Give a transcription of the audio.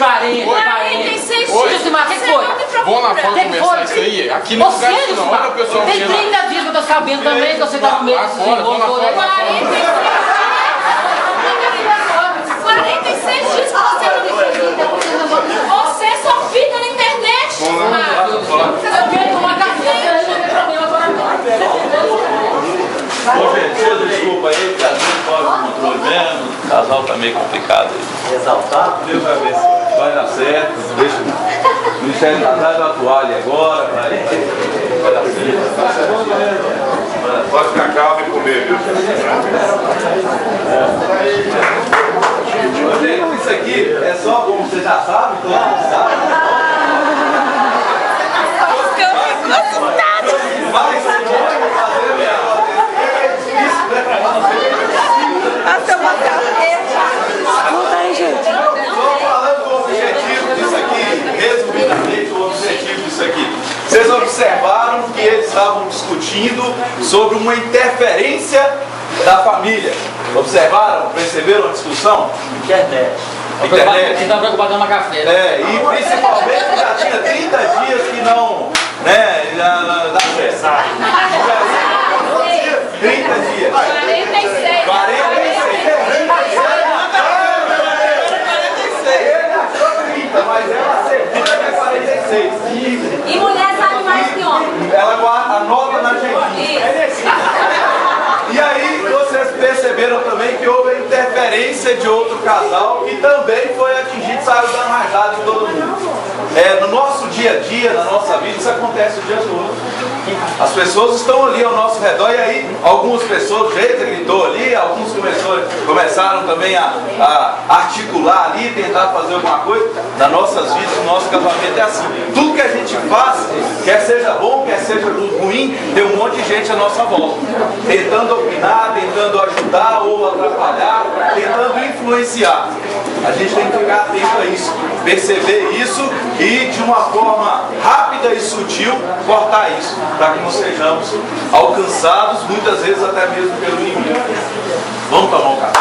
46 dias. O que foi? Vou na fora conversar isso aí. Aqui não lugar disso não. Olha o pessoal tem 30 dias que eu tô sabendo também que você tá com medo desse Agora, vou na fora. 46 dias que você não me acredita. Você só fica na internet. Eu quero tomar café, eu não tem problema agora não. Ô, gente, desculpa aí, que às vezes pode controle mesmo, o casal tá meio complicado aí. Exaltar? Deus vai abençoar. Vai dar certo, deixa o Ministério da Casa atuar ali agora, vai dar certo. Pode ficar calmo e comer, viu? Isso aqui é só, como você já sabe, todo mundo sabe. Mas você pode fazer Escuta aí, gente. só falando do objetivo disso aqui, resumidamente o objetivo disso aqui. Vocês observaram que eles estavam discutindo sobre uma interferência da família. Observaram? Perceberam a discussão? Internet. Você tá preocupado em tomar café, né? É, e principalmente já tinha 30 dias que não, né, dá certo. 30 dias. 46. 46. Mas ela acredita que é 46. E mulher sabe mais que homem. Ela anota na agendinha. E aí vocês perceberam também que houve a interferência de outro casal que também foi atingido, saiu dando rajada em todo mundo. No nosso dia a dia, na nossa vida, isso acontece o dia todo. As pessoas estão ali ao nosso redor e aí algumas pessoas, o jeito gritou ali, alguns começaram também a articular ali, tentar fazer alguma coisa. Nas nossas vidas, no nosso casamento é assim. Tudo que a gente faz, quer seja bom, quer seja ruim, tem um monte de gente à nossa volta, tentando opinar, tentando ajudar ou atrapalhar, tentando influenciar. A gente tem que ficar atento a isso, perceber isso e de uma forma rápida e sutil cortar isso, para que não sejamos alcançados, muitas vezes até mesmo pelo inimigo. Vamos tomar um café.